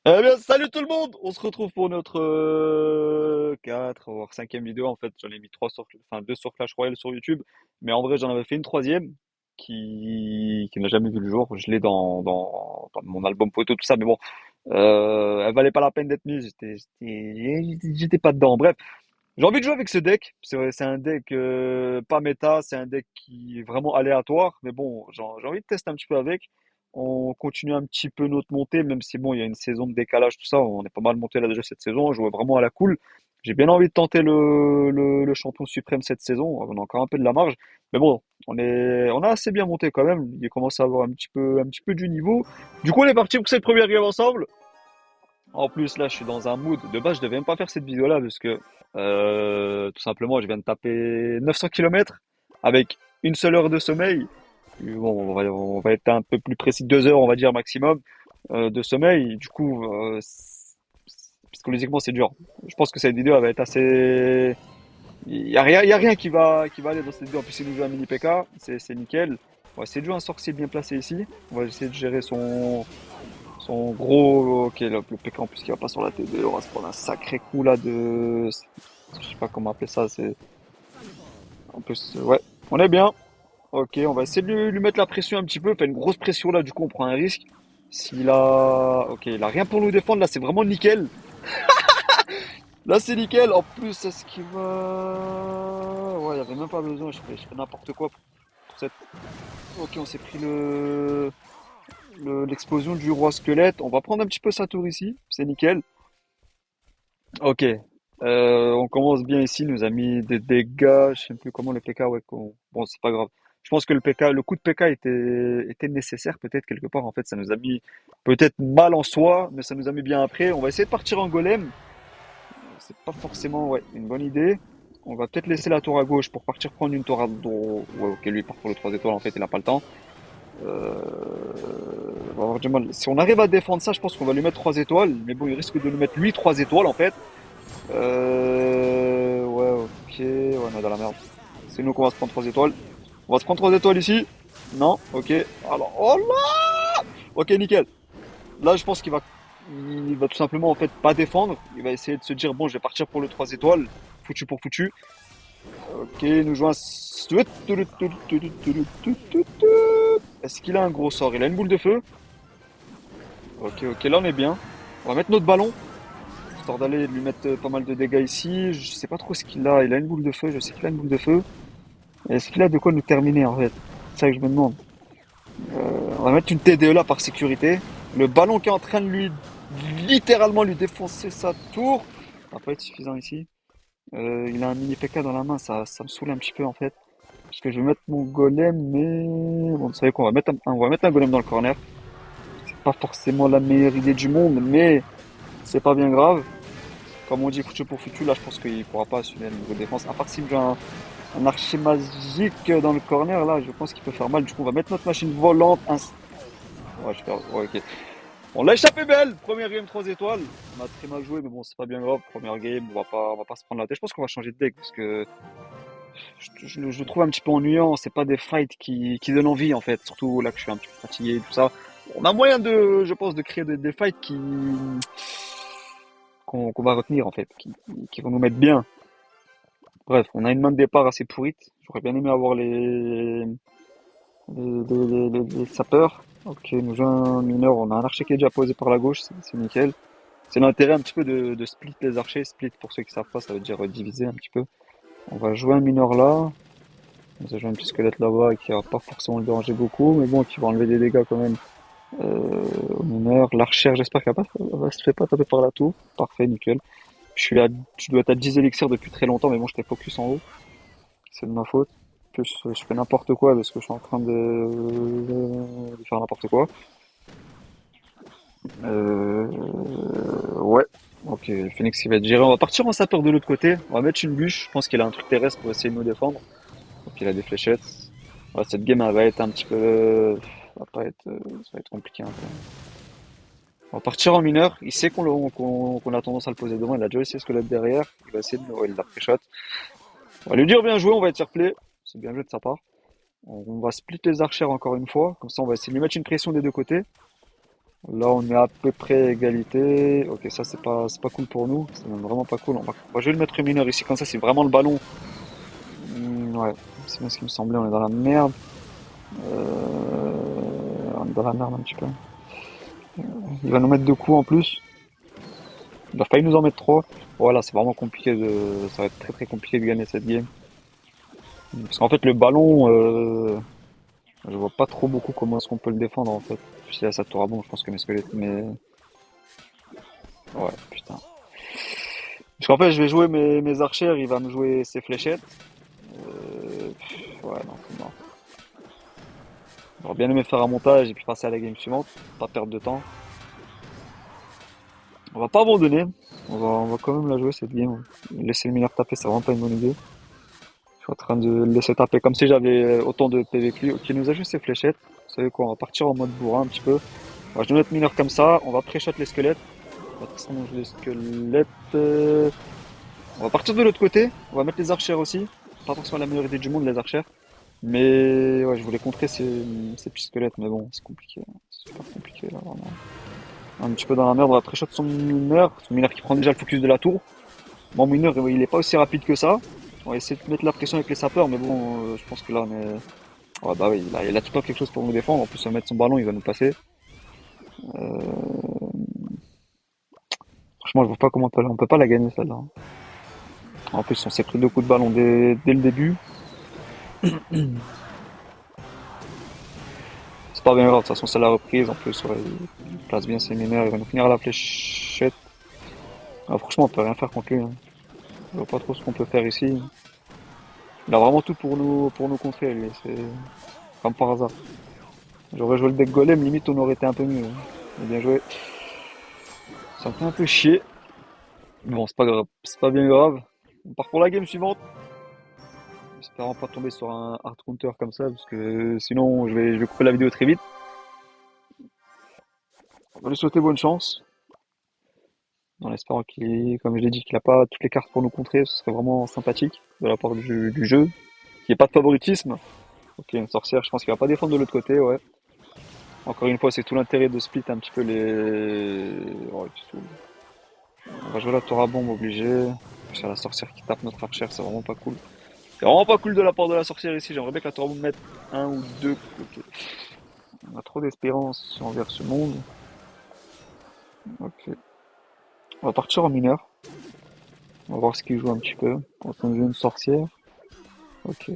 Eh bien, salut tout le monde! On se retrouve pour notre 4 voire cinquième vidéo. En fait, j'en ai mis trois sur, enfin deux sur Clash Royale sur YouTube, mais en vrai, j'en avais fait une troisième qui n'a jamais vu le jour. Je l'ai dans mon album photo, tout ça, mais bon, elle valait pas la peine d'être mise. J'étais pas dedans. Bref, j'ai envie de jouer avec ce deck. C'est un deck pas méta, c'est un deck qui est vraiment aléatoire. Mais bon, j'ai envie de tester un petit peu avec. On continue un petit peu notre montée, même si bon, il y a une saison de décalage, tout ça. On est pas mal monté là déjà cette saison. On jouait vraiment à la cool. J'ai bien envie de tenter le champion suprême cette saison. On a encore un peu de la marge. Mais bon, on a assez bien monté quand même. Il commence à avoir un petit peu du niveau. Du coup, on est parti pour cette première game ensemble. En plus, là, je suis dans un mood. De base, je devais même pas faire cette vidéo-là parce que, tout simplement, je viens de taper 900 kilomètres avec une seule heure de sommeil. Et bon, on va être un peu plus précis, 2 heures, on va dire maximum, de sommeil. Du coup, psychologiquement, c'est dur. Je pense que cette vidéo elle va être assez. Il y a rien qui va aller dans cette vidéo. En plus, c'est nous joue un mini PK, c'est nickel. On va essayer de jouer un sorcier bien placé ici. On va essayer de gérer son gros, ok, le PK en plus qui va pas sur la T2, on va se prendre un sacré coup là de, je sais pas comment appeler ça, c'est, en plus, ouais, on est bien. Ok, on va essayer de lui mettre la pression un petit peu, faire une grosse pression là, du coup on prend un risque. S'il a, ok, il a rien pour nous défendre là, c'est vraiment nickel. Là c'est nickel, en plus, est-ce qu'il va, ouais, il y avait même pas besoin, je fais n'importe quoi pour cette, ok, on s'est pris l'explosion du roi squelette, on va prendre un petit peu sa tour ici, c'est nickel. Ok. On commence bien ici, il nous a mis des dégâts, je sais plus comment le PK, ouais, bon, c'est pas grave. Je pense que le coup de PK était nécessaire peut-être quelque part. En fait, ça nous a mis peut-être mal en soi, mais ça nous a mis bien après. On va essayer de partir en golem. C'est pas forcément, ouais, une bonne idée. On va peut-être laisser la tour à gauche pour partir prendre une tour à droite. Ouais, ok, lui il part pour le 3 étoiles en fait, il a pas le temps. On va avoir du mal. Si on arrive à défendre ça, je pense qu'on va lui mettre 3 étoiles. Mais bon, il risque de nous mettre lui 3 étoiles en fait. Ouais, ok, ouais, on est dans la merde. C'est nous qu'on va se prendre 3 étoiles. On va se prendre 3 étoiles ici. Non, ok. Alors, oh là! Ok, nickel. Là, je pense il va tout simplement, en fait, pas défendre. Il va essayer de se dire, bon, je vais partir pour le 3 étoiles. Foutu pour foutu. Ok, nous jouons un... Est-ce qu'il a un gros sort? Il a une boule de feu. Ok, ok, là, on est bien. On va mettre notre ballon, histoire d'aller lui mettre pas mal de dégâts ici. Je sais pas trop ce qu'il a. Il a une boule de feu, je sais qu'il a une boule de feu. Est-ce qu'il a de quoi nous terminer en fait? C'est ça que je me demande. On va mettre une TDE là par sécurité. Le ballon qui est en train de lui littéralement lui défoncer sa tour. Ça va pas être suffisant ici. Il a un mini PK dans la main, ça me saoule un petit peu en fait. Parce que je vais mettre mon golem, mais bon, vous savez quoi, on va mettre un golem dans le corner. C'est pas forcément la meilleure idée du monde, mais c'est pas bien grave. Comme on dit, foutu pour foutu, là je pense qu'il pourra pas assumer le niveau de défense. À part s'il me joue un archer magique dans le corner, là, je pense qu'il peut faire mal. Du coup, on va mettre notre machine volante. Ouais, je vais faire... Ouais, ok. On l'a échappé belle! Première game 3 étoiles. On a très mal joué, mais bon, c'est pas bien grave. Première game, on va pas se prendre la tête. Je pense qu'on va changer de deck parce que je le trouve un petit peu ennuyant. C'est pas des fights qui donnent envie, en fait. Surtout là que je suis un petit peu fatigué et tout ça. On a moyen de, je pense, de créer des fights qu'on va retenir, en fait, qui vont nous mettre bien. Bref, on a une main de départ assez pourrite. J'aurais bien aimé avoir les sapeurs. Ok, nous jouons un mineur. On a un archer qui est déjà posé par la gauche, c'est nickel. C'est l'intérêt un petit peu de split les archers. Split, pour ceux qui savent pas, ça veut dire diviser un petit peu. On va jouer un mineur là. On va jouer un petit squelette là-bas qui va pas forcément le déranger beaucoup, mais bon, qui va enlever des dégâts quand même au mineur. L'archer, j'espère qu'elle se fait pas taper par la tour. Parfait, nickel. Je dois être à 10 élixirs depuis très longtemps, mais bon, j'étais focus en haut. C'est de ma faute. En plus, je fais n'importe quoi parce que je suis en train de faire n'importe quoi. Ouais. Ok, le Phoenix il va être géré. On va partir en sapeur de l'autre côté. On va mettre une bûche. Je pense qu'il a un truc terrestre pour essayer de nous défendre. Donc il a des fléchettes. Ouais, cette game elle va être un petit peu. Va pas être. Ça va être compliqué un peu. On va partir en mineur. Il sait qu'on a tendance à le poser devant. Il a déjà essayé ce squelette derrière. Il va essayer de. Ouais, il l'a pré-shot. On va lui dire bien joué. On va être fair play. C'est bien joué de sa part. On va split les archères encore une fois. Comme ça, on va essayer de lui mettre une pression des deux côtés. Là, on est à peu près à égalité. Ok, ça, c'est pas cool pour nous. C'est même vraiment pas cool. Je vais le mettre mineur ici, comme ça, c'est vraiment le ballon. Ouais, c'est bien ce qui me semblait. On est dans la merde. On est dans la merde un petit peu. Il va nous mettre deux coups en plus. Il a failli nous en mettre trois. Voilà, c'est vraiment compliqué ça va être très très compliqué de gagner cette game. Parce qu'en fait, le ballon, je vois pas trop beaucoup comment est-ce qu'on peut le défendre en fait. Si là, ça tourne bon, je pense que mes squelettes, mais ouais, putain. Parce qu'en fait, je vais jouer mes archères, il va me jouer ses fléchettes. Ouais, non, c'est mort. J'aurais bien aimé faire un montage et puis passer à la game suivante, pas perdre de temps. On va pas abandonner, on va quand même la jouer cette game. Laisser le mineur taper, c'est vraiment pas une bonne idée. Je suis en train de le laisser taper comme si j'avais autant de PV que lui. Ok, il nous a joué ses fléchettes. Vous savez quoi, on va partir en mode bourrin un petit peu. On va jouer notre mineur comme ça, on va pré-shot les squelettes. On va tester les squelettes. On va partir de l'autre côté, on va mettre les archères aussi. Pas forcément la meilleure idée du monde, les archères. Mais ouais, je voulais contrer ces petits squelettes, mais bon, c'est compliqué, hein. C'est super compliqué là, vraiment. Un petit peu dans la merde, on va pré-shot son mineur qui prend déjà le focus de la tour. Mon mineur, il est pas aussi rapide que ça. On va essayer de mettre la pression avec les sapeurs, mais bon, je pense que là, on est. Ouais, bah oui, il a tout le temps quelque chose pour nous défendre. En plus, on va mettre son ballon, il va nous passer. Franchement, je vois pas comment on peut pas la gagner celle-là, hein. En plus, on s'est pris deux coups de ballon dès le début. C'est pas bien grave, de toute façon, c'est la reprise. En plus, ouais, il place bien ses mineurs, il va nous finir à la fléchette. Ah, franchement, on peut rien faire contre lui, hein. Je vois pas trop ce qu'on peut faire ici. Il a vraiment tout pour nous contrer, lui. C'est comme par hasard. J'aurais joué le deck golem, limite on aurait été un peu mieux, hein. Mais bien joué. Ça me fait un peu chier. Bon, c'est pas grave, c'est pas bien grave. On part pour la game suivante. Espérant pas tomber sur un hard counter comme ça, parce que sinon je vais couper la vidéo très vite. On va lui souhaiter bonne chance. En espérant comme je l'ai dit, qu'il a pas toutes les cartes pour nous contrer, ce serait vraiment sympathique de la part du jeu. Qu'il n'y ait pas de favoritisme. Ok, une sorcière, je pense qu'il va pas défendre de l'autre côté, ouais. Encore une fois, c'est tout l'intérêt de split un petit peu les. Oh, il saoule. On va jouer la tour à bombe obligé. C'est la sorcière qui tape notre archère, c'est vraiment pas cool. C'est vraiment pas cool de la part de la sorcière ici. J'aimerais bien que la tour à bombe mette un ou deux. Ok. On a trop d'espérance envers ce monde. Ok. On va partir en mineur. On va voir ce qu'il joue un petit peu. On va jouer une sorcière. Ok.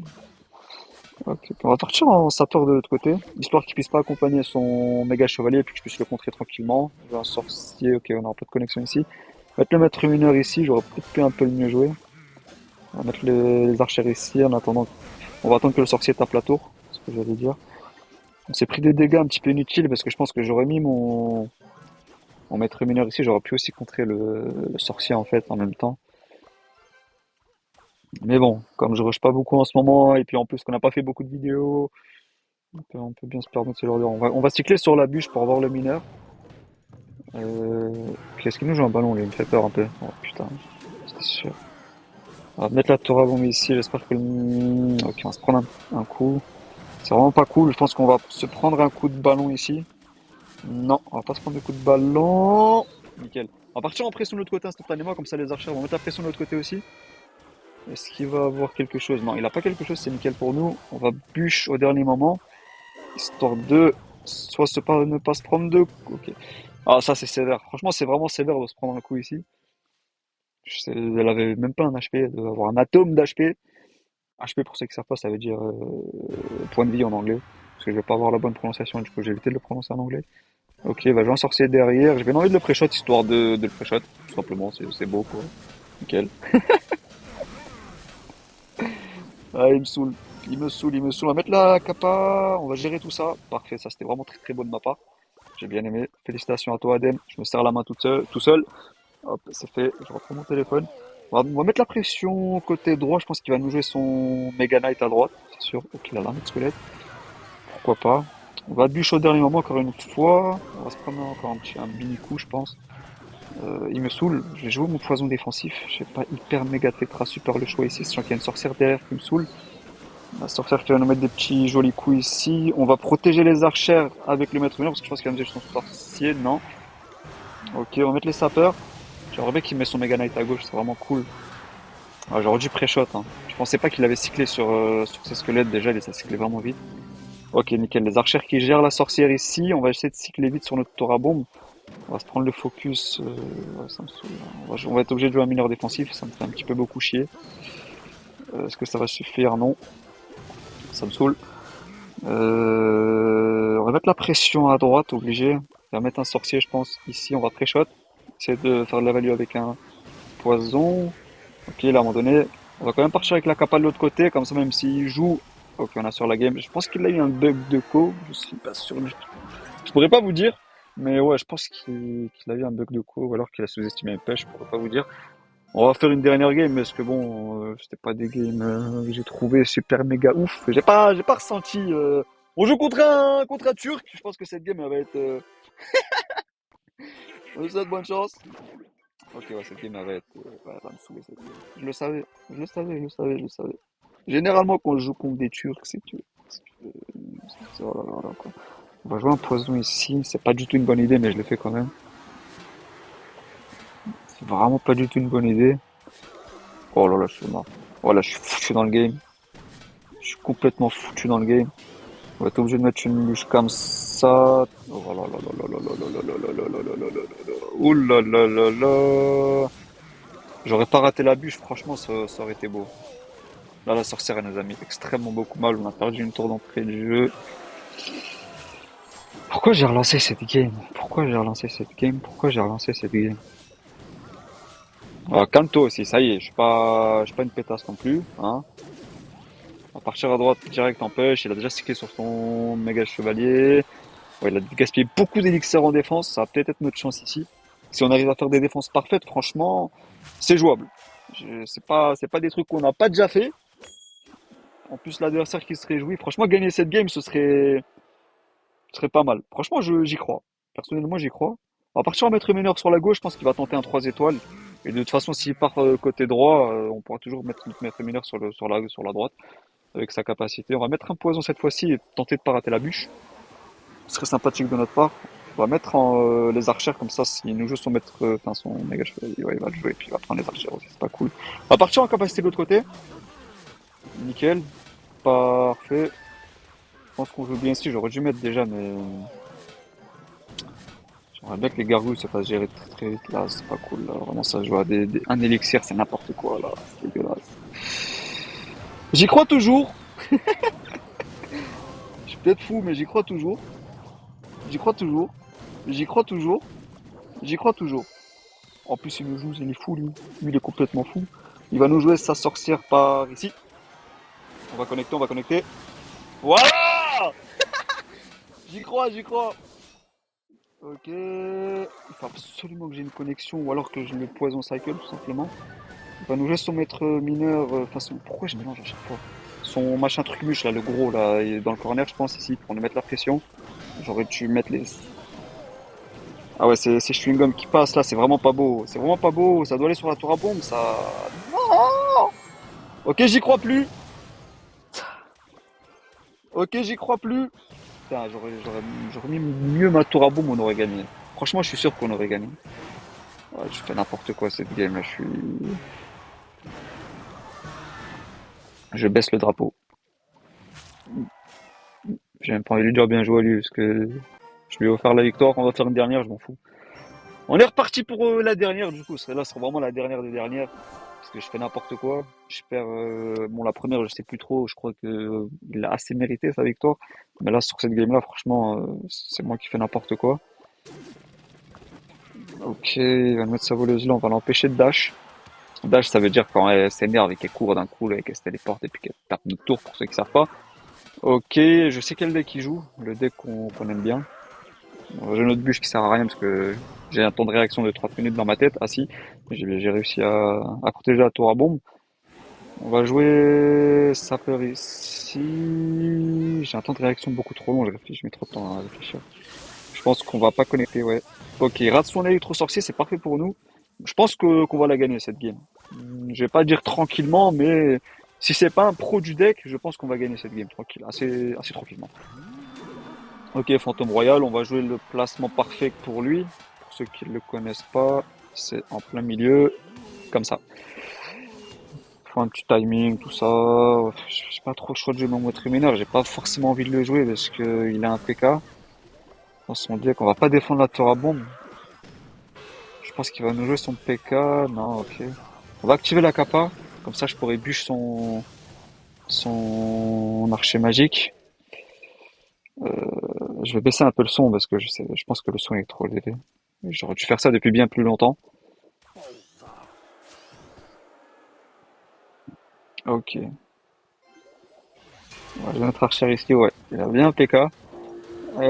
Ok. On va partir en sapeur de l'autre côté, histoire qu'il puisse pas accompagner son méga chevalier et puis que je puisse le contrer tranquillement. J'ai un sorcier, ok, on n'aura pas de connexion ici. On va mettre le maître mineur ici, j'aurais peut-être pu un peu le mieux jouer. On va mettre les archères ici en attendant. On va attendre que le sorcier tape la tour, c'est ce que j'allais dire. On s'est pris des dégâts un petit peu inutiles parce que je pense que j'aurais mis mon maître mineur ici, j'aurais pu aussi contrer le sorcier en fait en même temps. Mais bon, comme je rush pas beaucoup en ce moment et puis en plus qu'on n'a pas fait beaucoup de vidéos, on peut bien se permettre ce genre de. On va cycler sur la bûche pour avoir le mineur. Qu'est-ce qu'il nous joue un ballon, lui? Il me fait peur un peu. Oh putain, c'est sûr. On va mettre la tour à bombe ici, j'espère que ok, on va se prendre un coup. C'est vraiment pas cool, je pense qu'on va se prendre un coup de ballon ici. Non, on va pas se prendre de coup de ballon. Nickel. On va partir en pression de l'autre côté instantanément, comme ça les archers vont mettre la pression de l'autre côté aussi. Est-ce qu'il va avoir quelque chose? Non, il a pas quelque chose, c'est nickel pour nous. On va bûche au dernier moment, histoire de ne pas se prendre de. Ok. Ah, ça c'est sévère. Franchement, c'est vraiment sévère de se prendre un coup ici. Elle avait même pas un HP, elle devait avoir un atome d'HP. HP, pour ceux qui savent pas, ça veut dire point de vie en anglais. Parce que je vais pas avoir la bonne prononciation, du coup j'ai évité de le prononcer en anglais. Ok, bah je vais en sorcier derrière. J'ai bien envie de le pré-shot, histoire de le pré-shot. Tout simplement, c'est beau quoi. Nickel. Ah, il me saoule. Il me saoule, il me saoule. On va mettre la capa, on va gérer tout ça. Parfait, ça c'était vraiment très très beau de ma part. J'ai bien aimé. Félicitations à toi, Adem. Je me serre la main tout seul. Hop, c'est fait. Je reprends mon téléphone. On va mettre la pression côté droit. Je pense qu'il va nous jouer son Mega Knight à droite. C'est sûr. Ok, il a l'armée de squelette. Pourquoi pas. On va bûcher au dernier moment encore une fois. On va se prendre encore un mini coup, je pense. Il me saoule. Je vais jouer mon poison défensif. Je sais pas hyper méga tétra super le choix ici. Sachant qu'il y a une sorcière derrière qui me saoule. La sorcière qui va nous mettre des petits jolis coups ici. On va protéger les archères avec le maître mineur parce que je pense qu'il va me dire son sorcier. Non. Ok, on va mettre les sapeurs. J'aimerais bien qu'il met son Mega Knight à gauche, c'est vraiment cool. Ah, j'aurais dû pré-shot, hein. Je pensais pas qu'il avait cyclé sur ses squelettes déjà, il les a cyclés vraiment vite. Ok, nickel. Les archères qui gèrent la sorcière ici. On va essayer de cycler vite sur notre tour à bombe. On va se prendre le focus. Ouais, ça me saoule, hein. On va être obligé de jouer un mineur défensif. Ça me fait un petit peu beaucoup chier. Est-ce que ça va suffire? Non. Ça me saoule. On va mettre la pression à droite, obligé. On va mettre un sorcier, je pense. Ici, on va pré-shot. Essayer de faire de la value avec un poison. Ok, là, à un moment donné, on va quand même partir avec la capa de l'autre côté. Comme ça, même s'il joue. Ok, on a sur la game. Je pense qu'il a eu un bug de co. Je suis pas sûr du tout. Je pourrais pas vous dire. Mais ouais, je pense qu'il a eu un bug de co. Ou alors qu'il a sous-estimé un pêche. Je pourrais pas vous dire. On va faire une dernière game. Parce que bon, c'était pas des games que j'ai trouvé super méga ouf. J'ai pas ressenti. On joue contre un Turc. Je pense que cette game, elle va être. On lui souhaite bonne chance. Ok, ouais, cette game, elle va être. Ouais, elle va me saouler cette game. Je le savais. Je le savais, je le savais, je le savais. Généralement, quand je joue contre des Turcs, oh là là là, quoi. On va jouer un poison ici. C'est pas du tout une bonne idée, mais je le fais quand même. C'est vraiment pas du tout une bonne idée. Oh là là, je suis mort. Voilà, je suis foutu dans le game. Je suis complètement foutu dans le game. On va être obligé de mettre une luche comme ça. Oh là là là là là là là là là là là là là là là. Ouh là là là là. J'aurais pas raté la bûche, franchement, ça aurait été beau. Là, la sorcière, elle nous a mis extrêmement beaucoup mal. On a perdu une tour d'entrée du jeu. Pourquoi j'ai relancé cette game? Pourquoi j'ai relancé cette game? Pourquoi j'ai relancé cette game? Ah, calme-toi aussi, ça y est, je suis pas une pétasse non plus, hein. On va partir à droite direct en push. Il a déjà cyclé sur son méga chevalier. Ouais, il a gaspillé beaucoup d'élixirs en défense. Ça va peut-être être notre chance ici. Si on arrive à faire des défenses parfaites, franchement, c'est jouable. C'est pas des trucs qu'on n'a pas déjà fait. En plus, l'adversaire qui se réjouit. Franchement, gagner cette game, ce serait pas mal. Franchement, j'y crois. Personnellement, j'y crois. On va partir en maître mineur sur la gauche. Je pense qu'il va tenter un 3 étoiles. Et de toute façon, s'il part côté droit, on pourra toujours mettre notre maître mineur sur la droite avec sa capacité. On va mettre un poison cette fois-ci et tenter de pas rater la bûche. Ce serait sympathique de notre part. On va mettre les archères comme ça. S'il nous joue son maître, enfin son méga chevalier, ouais, il va le jouer et puis il va prendre les archères aussi. C'est pas cool. On va partir en capacité de l'autre côté. Nickel. Parfait. Je pense qu'on joue bien ici. J'aurais dû mettre déjà, mais j'aimerais bien que les gargouilles se fassent gérer très très vite là. C'est pas cool là. Vraiment, ça joue à un élixir, c'est n'importe quoi là. C'est dégueulasse. J'y crois toujours. Je suis peut-être fou, mais j'y crois toujours. J'y crois toujours. J'y crois toujours. J'y crois toujours. En plus, il nous joue, il est fou, lui. Lui, il est complètement fou. Il va nous jouer sa sorcière par ici. On va connecter, on va connecter. Voilà! J'y crois, j'y crois. Ok. Il faut absolument que j'ai une connexion ou alors que je le poison cycle, tout simplement. Il va nous jouer son maître mineur. Façon. Pourquoi je mélange à chaque fois? Son machin truc là, le gros, là, il est dans le corner, je pense, ici, pour nous mettre la pression. J'aurais dû mettre les. Ah ouais, c'est chewing-gum qui passe là, c'est vraiment pas beau. C'est vraiment pas beau. Ça doit aller sur la tour à bombe, ça. Non. Ok, j'y crois plus. Ok, j'y crois plus. Putain, j'aurais mis mieux ma tour à bombe, on aurait gagné. Franchement, je suis sûr qu'on aurait gagné. Ouais, je fais n'importe quoi cette game là, je baisse le drapeau. J'ai même pas envie de lui dire bien joué à lui parce que je lui ai offert la victoire. On va faire une dernière, je m'en fous. On est reparti pour la dernière du coup. Là, sera vraiment la dernière des dernières parce que je fais n'importe quoi. Je perds. Bon, la première, je sais plus trop. Je crois que il a assez mérité sa victoire. Mais là, sur cette game là, franchement, c'est moi qui fais n'importe quoi. Ok, il va mettre sa voleuse là, on va l'empêcher de dash. Dash, ça veut dire quand elle s'énerve et qu'elle court d'un coup, là, et qu'elle se téléporte et puis qu'elle tape notre tour pour ceux qui savent pas. Ok, je sais quel deck il joue, le deck qu'on aime bien. J'ai une autre bûche qui sert à rien parce que j'ai un temps de réaction de 30 minutes dans ma tête. Ah si, j'ai réussi à protéger la tour à bombe. On va jouer sapeur ici. J'ai un temps de réaction beaucoup trop long, je réfléchis, je mets trop de temps à réfléchir. Je pense qu'on va pas connecter, ouais. Ok, il rate son électro-sorcier, c'est parfait pour nous. Je pense qu'on va la gagner cette game. Je vais pas dire tranquillement, mais Si c'est pas un pro du deck, je pense qu'on va gagner cette game tranquille, assez tranquillement. Ok, Fantôme Royal, on va jouer le placement parfait pour lui. Pour ceux qui ne le connaissent pas, c'est en plein milieu, comme ça. Faut un petit timing, tout ça. J'ai pas trop le choix de jouer mon maître mineur. J'ai pas forcément envie de le jouer parce que il a un PK. Dans son deck, on va pas défendre la Thora bombe. Je pense qu'il va nous jouer son PK. Non, ok. On va activer la kappa. Comme ça, je pourrais bûcher son archer magique. Je vais baisser un peu le son parce que je pense que le son est trop élevé. J'aurais dû faire ça depuis bien plus longtemps. Ok. Ouais, notre archer ici, ouais. Il a bien un PK. Ouais.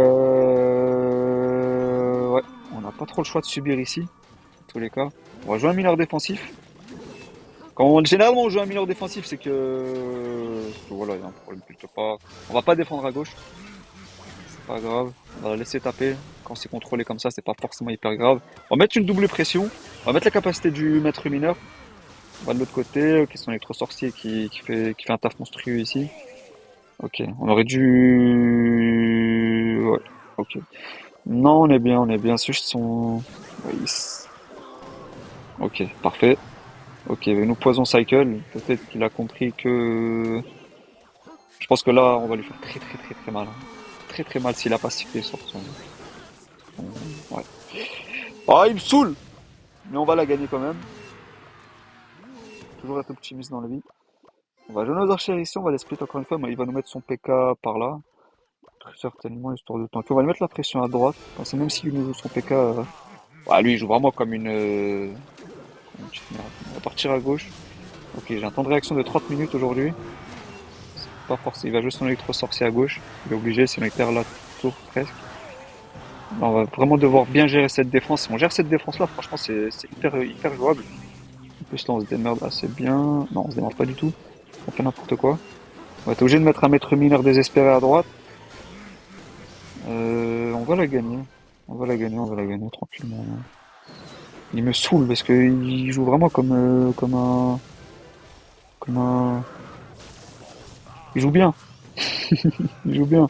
On n'a pas trop le choix de subir ici, dans tous les cas. On va jouer un mineur défensif. Généralement on joue un mineur défensif, c'est que voilà, il y a un problème quelque part. On va pas défendre à gauche, c'est pas grave. On va la laisser taper. Quand c'est contrôlé comme ça, c'est pas forcément hyper grave. On va mettre une double pression. On va mettre la capacité du maître mineur. On va de l'autre côté, qui est son électro-sorcier qui fait un taf monstrueux ici. Ok, on aurait dû... Ouais, ok. Non, on est bien, on est bien. C'est juste son... Ouais, ok, parfait. Ok, nous poison cycle. Peut-être qu'il a compris que... Je pense que là, on va lui faire très très très très mal, hein. Très très mal s'il a pas cyclé sur Ouais. Ah, il me saoule! Mais on va la gagner quand même. Toujours être optimiste dans la vie. On va jouer nos archers ici, on va les split encore une fois, mais il va nous mettre son PK par là. Très certainement, histoire de tanker. On va lui mettre la pression à droite. Parce que même s'il nous joue son PK... Ouais, lui, il joue vraiment comme comme une petite merde. On va partir à gauche. Ok, j'ai un temps de réaction de 30 minutes aujourd'hui. Pas forcément. Il va jouer son électro-sorcier à gauche. Il est obligé, sinon il perd la tour presque. On va vraiment devoir bien gérer cette défense. Si on gère cette défense-là, franchement, c'est hyper jouable. En plus, là, on se démerde assez bien. Non, on se démerde pas du tout. On fait n'importe quoi. On va être obligé de mettre un maître mineur désespéré à droite. On va la gagner. On va la gagner tranquillement. Il me saoule parce qu'il joue vraiment comme un... Il joue bien. Il joue bien.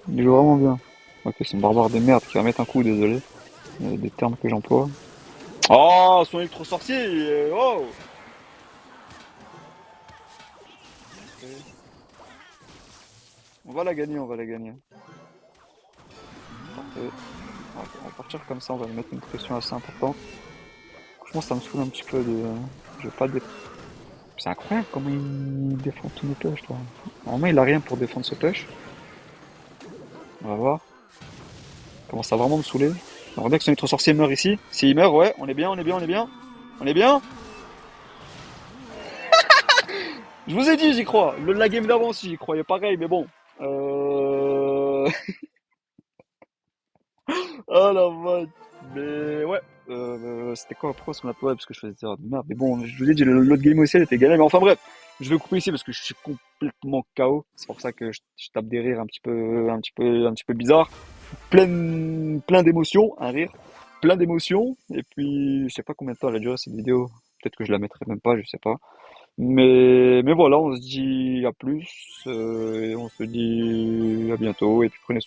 Il joue vraiment bien. Ok, c'est un barbare de merde qui va mettre un coup, désolé. Des termes que j'emploie. Oh, son électro-sorcier! Oh! On va la gagner, on va la gagner. Parfait. On va partir comme ça, on va lui mettre une pression assez importante. Franchement, ça me saoule un petit peu de. Je vais pas dé- C'est incroyable comment il défend tous mes push, toi. Normalement, il a rien pour défendre ce push. On va voir. Il commence à vraiment me saouler. J'aimerais bien que son électro-sorcier meurt ici. S'il meurt, ouais, on est bien, on est bien, on est bien. On est bien. Je vous ai dit, j'y crois. La game d'avant aussi, j'y croyais pareil, mais bon. Euh... Ah la vache. Mais ouais. C'était quoi après ce qu'on a ouais, parce que je faisais des erreurs de merde. Mais bon, je vous ai dit, l'autre game aussi, elle était galère. Mais enfin bref, je vais couper ici parce que je suis complètement KO. C'est pour ça que je tape des rires un petit peu bizarre. Plein d'émotions, un rire, plein d'émotions. Et puis, je sais pas combien de temps elle a duré cette vidéo. Peut-être que je la mettrai même pas, je sais pas. Mais voilà, on se dit à plus, et on se dit à bientôt, et puis prenez soin.